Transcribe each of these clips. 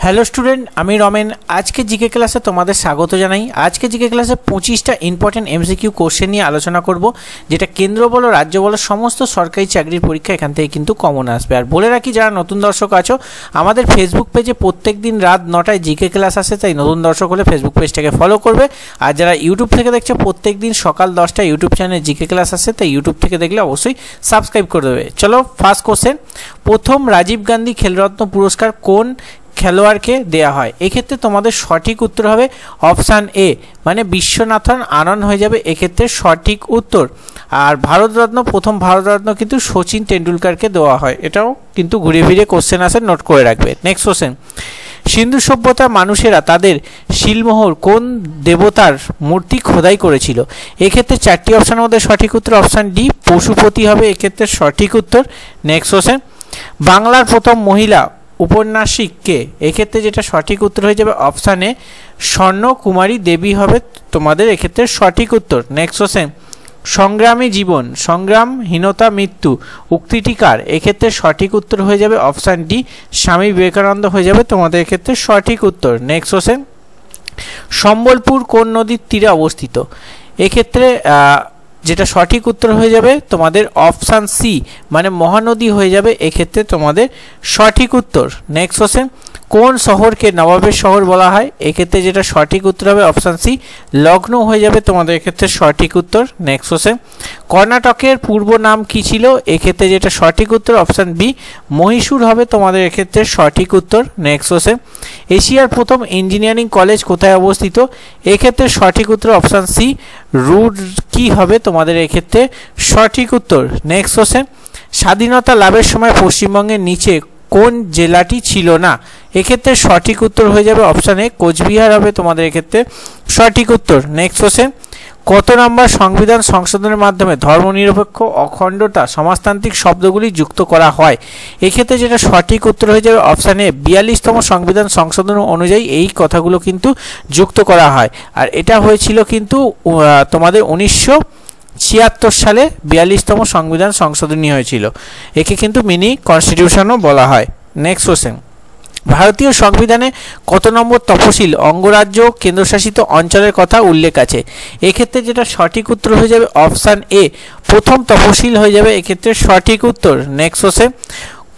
Hello student, আমি রমেন। আজকে GK ক্লাসে তোমাদের স্বাগত জানাই। আজকে জিকে ক্লাসে 25টা ইম্পর্টেন্ট এমসিকিউ কোশ্চেন নিয়ে আলোচনা করব, যেটা কেন্দ্র বলো রাজ্য বলো সমস্ত সরকারি চাকরির পরীক্ষা এখান থেকে কিন্তু কমন আসবে। আর বলে রাখি, যারা নতুন দর্শক আছো, আমাদের ফেসবুক পেজে প্রত্যেক দিন রাত 9টায় জিকে ক্লাস আসে, তাই নতুন দর্শক হলে ফেসবুক পেজটাকে ফলো করবে। আর যারা ইউটিউব থেকে দেখছো, প্রত্যেক দিন সকাল 10টায় ইউটিউব চ্যানেলে জিকে ক্লাস আসে, তাই ইউটিউব থেকে দেখলে অবশ্যই সাবস্ক্রাইব করে দেবে। চলো, ফার্স্ট কোশ্চেন। প্রথম রাজীব গান্ধী খেলরত্ন পুরস্কার কোন খেলোয়াড়কে দেয়া হয়? এক্ষেত্রে তোমাদের সঠিক উত্তর হবে অপশান এ, মানে বিশ্বনাথন আনন্দ হয়ে যাবে এক্ষেত্রে সঠিক উত্তর। আর ভারতরত্ন, প্রথম ভারতরত্ন কিন্তু সচিন তেন্ডুলকারকে দেওয়া হয়। এটাও কিন্তু ঘুরে ফিরে কোশ্চেন আসে, নোট করে রাখবে। Next question. সিন্ধু সভ্যতার মানুষেরা তাদের শিলমোহর কোন দেবতার মূর্তি খোদাই করেছিল? এক্ষেত্রে চারটি অপশানের মধ্যে সঠিক উত্তর অপশান ডি, পশুপতি হবে এক্ষেত্রে সঠিক উত্তর। Next question. বাংলার প্রথম মহিলা উপন্যাসিক কে? এক্ষেত্রে যেটা সঠিক উত্তর হয়ে যাবে অপশান এ, স্বর্ণকুমারী দেবী হবে তোমাদের এক্ষেত্রে সঠিক উত্তর। Next question. সংগ্রামী জীবন সংগ্রামহীনতা মৃত্যু উক্তিটি কার? এক্ষেত্রে সঠিক উত্তর হয়ে যাবে অপশান ডি, স্বামী বিবেকানন্দ হয়ে যাবে তোমাদের এক্ষেত্রে সঠিক উত্তর। Next question. সম্বলপুর কোন নদীর তীরে অবস্থিত? এক্ষেত্রে যেটা সঠিক উত্তর হয়ে যাবে তোমাদের অপশান সি, মানে মহানদী হয়ে যাবে এক্ষেত্রে তোমাদের সঠিক উত্তর। Next question. কোন শহরকে নবাবের শহর বলা হয়? এক্ষেত্রে যেটা সঠিক উত্তর হবে অপশান সি, লখনৌ হয়ে যাবে তোমাদের এক্ষেত্রে সঠিক উত্তর। Next question. কর্ণাটকের পূর্ব নাম কি ছিল? এক্ষেত্রে যেটা সঠিক উত্তর অপশান বি, মহীশূর হবে তোমাদের এক্ষেত্রে সঠিক উত্তর। Next question. এশিয়ার প্রথম ইঞ্জিনিয়ারিং কলেজ কোথায় অবস্থিত? এক্ষেত্রে সঠিক উত্তর অপশান সি, রুড়কি হবে তোমাদের এক্ষেত্রে সঠিক উত্তর। Next question. স্বাধীনতা লাভের সময় পশ্চিমবঙ্গের নিচে কোন জেলাটি ছিল না? এক্ষেত্রে সঠিক উত্তর হয়ে যাবে অপশান এ, কোচবিহার হবে তোমাদের এক্ষেত্রে সঠিক উত্তর। Next question. কত নম্বর সংবিধান সংশোধনের মাধ্যমে ধর্মনিরপেক্ষ অখণ্ডতা সমাজতান্ত্রিক শব্দগুলি যুক্ত করা হয়? এক্ষেত্রে যেটা সঠিক উত্তর হয়ে যাবে অপশান এ, 42তম সংবিধান সংশোধন অনুযায়ী এই কথাগুলো কিন্তু যুক্ত করা হয়। আর এটা হয়েছিল কিন্তু তোমাদের 1976 সালে 42তম সংবিধান সংশোধনী হয়েছিল। একে কিন্তু মিনি কনস্টিটিউশনও বলা হয়। Next question. ভারতীয় সংবিধানে কত নম্বর তফসিল অঙ্গরাজ্য কেন্দ্রশাসিত অঞ্চলের কথা উল্লেখ আছে? এক্ষেত্রে যেটা সঠিক উত্তর হয়ে যাবে অপশান এ, প্রথম তফসিল হয়ে যাবে এক্ষেত্রে সঠিক উত্তর। Next question.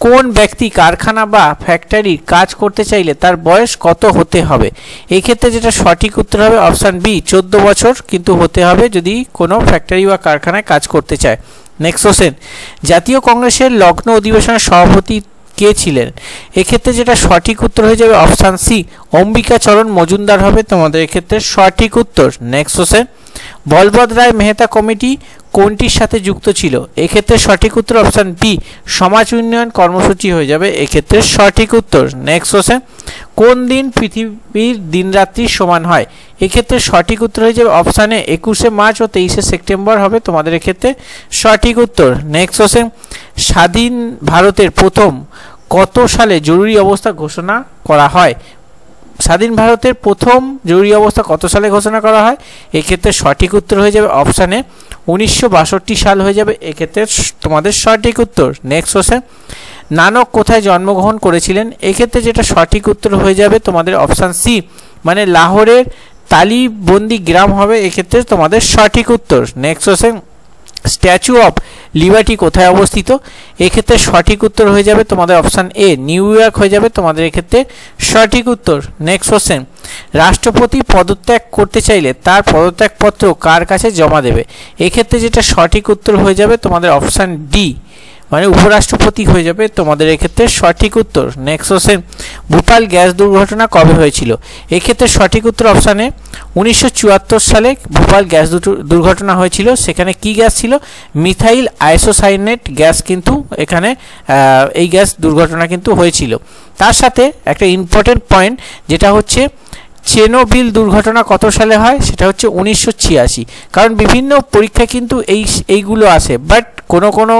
কোন ব্যক্তি কারখানা বা ফ্যাক্টরির কাজ করতে চাইলে তার বয়স কত হতে হবে? এক্ষেত্রে যেটা সঠিক উত্তর হবে অপশান বি, 14 বছর কিন্তু হতে হবে যদি কোনো ফ্যাক্টরি বা কারখানায় কাজ করতে চায়। Next question. জাতীয় কংগ্রেসের লখনৌ অধিবেশনের সভাপতি কে ছিলেন? এক্ষেত্রে যেটা সঠিক উত্তর হয়ে যাবে অপশান সি, অম্বিকাচরণ মজুমদার হবে তোমাদের এক্ষেত্রে সঠিক উত্তর। Next question. বলবৎ রায় মেহতা কমিটি কোনটির সাথে যুক্ত ছিল? এক্ষেত্রে সঠিক উত্তর অপশান বি, সমাজ উন্নয়ন কর্মসূচি হয়ে যাবে এক্ষেত্রে সঠিক উত্তর। Next question. কোন দিন পৃথিবীর দিনরাত্রির সমান হয়? এক্ষেত্রে সঠিক উত্তর হয়ে যাবে অপশান এ, 21শে মার্চ ও 23শে সেপ্টেম্বর হবে তোমাদের এক্ষেত্রে সঠিক উত্তর। Next question. স্বাধীন ভারতের প্রথম কত সালে জরুরি অবস্থা ঘোষণা করা হয়? স্বাধীন ভারতের প্রথম জরুরি অবস্থা কত সালে ঘোষণা করা হয়? এক্ষেত্রে সঠিক উত্তর হয়ে যাবে অপশানে 1962 সাল হয়ে যাবে এক্ষেত্রে তোমাদের সঠিক উত্তর। Next question. নানক কোথায় জন্মগ্রহণ করেছিলেন? এক্ষেত্রে যেটা সঠিক উত্তর হয়ে যাবে তোমাদের অপশান সি, মানে লাহোরের তালিবন্দি গ্রাম হবে এক্ষেত্রে তোমাদের সঠিক উত্তর। Next question. Statue of liberty কোথায় অবস্থিত? এক্ষেত্রে সঠিক উত্তর হয়ে যাবে তোমাদের অপশান এ, নিউ ইয়র্ক হয়ে যাবে তোমাদের এক্ষেত্রে সঠিক উত্তর। Next question. রাষ্ট্রপতি পদত্যাগ করতে চাইলে তার পদত্যাগপত্র কার কাছে জমা দেবে? এক্ষেত্রে যেটা সঠিক উত্তর হয়ে যাবে তোমাদের অপশান ডি, মানে উপরাষ্ট্রপতি হয়ে যাবে তোমাদের এক্ষেত্রে সঠিক উত্তর। Next question. ভোপাল গ্যাস দুর্ঘটনা কবে হয়েছিল? এক্ষেত্রে সঠিক উত্তর অপশানে 1974 সালে ভোপাল গ্যাস দুর্ঘটনা হয়েছিল। সেখানে কি গ্যাস ছিল? মিথাইল আইসোসাইনেট গ্যাস কিন্তু এখানে এই গ্যাস দুর্ঘটনা কিন্তু হয়েছিল। তার সাথে একটা ইম্পর্টেন্ট পয়েন্ট যেটা হচ্ছে চেরনোবিল দুর্ঘটনা কত সালে হয়? সেটা হচ্ছে 1986। কারণ বিভিন্ন পরীক্ষা কিন্তু এইগুলো আসে, বাট কোনো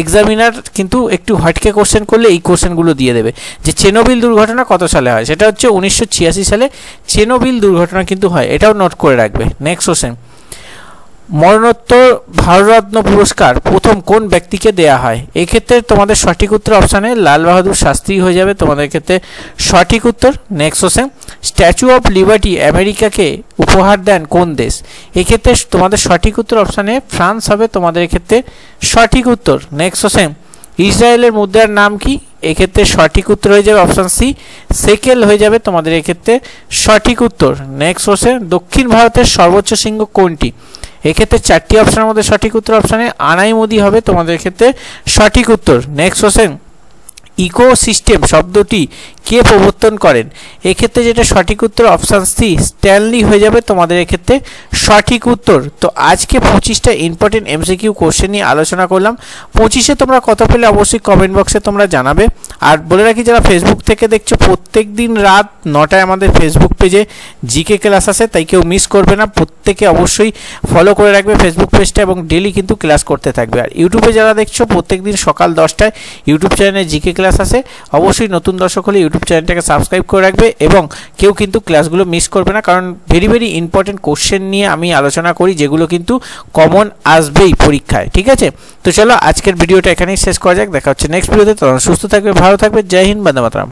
এক্সামিনার কিন্তু একটু হটকে কোশ্চেন করলে এই কোশ্চেনগুলো দিয়ে দেবে যে চেরনোবিল দুর্ঘটনা কত সালে হয়। সেটা হচ্ছে 1986 সালে চেরনোবিল দুর্ঘটনা কিন্তু হয়, এটাও নোট করে রাখবে। Next question. মরণোত্তর ভারতরত্ন পুরস্কার প্রথম কোন ব্যক্তিকে দেয়া হয়? এক্ষেত্রে তোমাদের সঠিক উত্তর অপশানে লাল বাহাদুর শাস্ত্রী হয়ে যাবে তোমাদের ক্ষেত্রে সঠিক উত্তর। Next question, statue of liberty আমেরিকাকে উপহার দেন কোন দেশ? এক্ষেত্রে তোমাদের সঠিক উত্তর অপশানে ফ্রান্স হবে তোমাদের ক্ষেত্রে সঠিক উত্তর। নেক্সট কোশ্চেন, ইসরায়েলের মুদ্রার নাম কি? এক্ষেত্রে সঠিক উত্তর হয়ে যাবে অপশান সি, সেকেল হয়ে যাবে তোমাদের এক্ষেত্রে সঠিক উত্তর। নেক্সট কোশ্চেন, দক্ষিণ ভারতের সর্বোচ্চ শৃঙ্গ কোনটি? এক্ষেত্রে চারটি অপশানের মধ্যে সঠিক উত্তর অপশানে আনাইমুদি হবে তোমাদের ক্ষেত্রে সঠিক উত্তর। নেক্সট কোশ্চেন, ইকোসিস্টেম শব্দটি কে প্রবর্তন করেন? এক্ষেত্রে যেটা সঠিক উত্তর অপশান সি, স্ট্যানলি হয়ে যাবে তোমাদের এক্ষেত্রে সঠিক উত্তর। তো আজকে 25টা ইম্পর্টেন্ট এমসিকিউ কোশ্চেন নিয়ে আলোচনা করলাম। 25-এ তোমরা কত পেলে অবশ্যই কমেন্ট বক্সে তোমরা জানাবে। আর বলে রাখি, যারা ফেসবুক থেকে দেখছো, প্রত্যেক দিন রাত 9টায় আমাদের ফেসবুক পেজে জিকে ক্লাস আসে, তাই কেউ মিস করবে না। প্রত্যেকে অবশ্যই ফলো করে রাখবে ফেসবুক পেজটা এবং ডেলি কিন্তু ক্লাস করতে থাকবে। আর ইউটিউবে যারা দেখছো, প্রত্যেক দিন সকাল 10টায় ইউটিউব চ্যানেলে জিকে ক্লাস আসে। অবশ্যই নতুন দর্শক হলে ইউটিউব চ্যানেলটাকে সাবস্ক্রাইব করে রাখবে এবং কেউ কিন্তু ক্লাসগুলো মিস করবে না, কারণ ভেরি ভেরি ইম্পর্টেন্ট কোশ্চেন নিয়ে আমি আলোচনা করি, যেগুলো কিন্তু কমন আসবেই পরীক্ষায়। ঠিক আছে, তো চলো আজকের ভিডিওটা এখানেই শেষ করা যাক। দেখা হচ্ছে নেক্সট ভিডিওতে। তখন সুস্থ থাকবে, ভালো থাকবে। জয় হিন্দ, বন্দে মাতরম।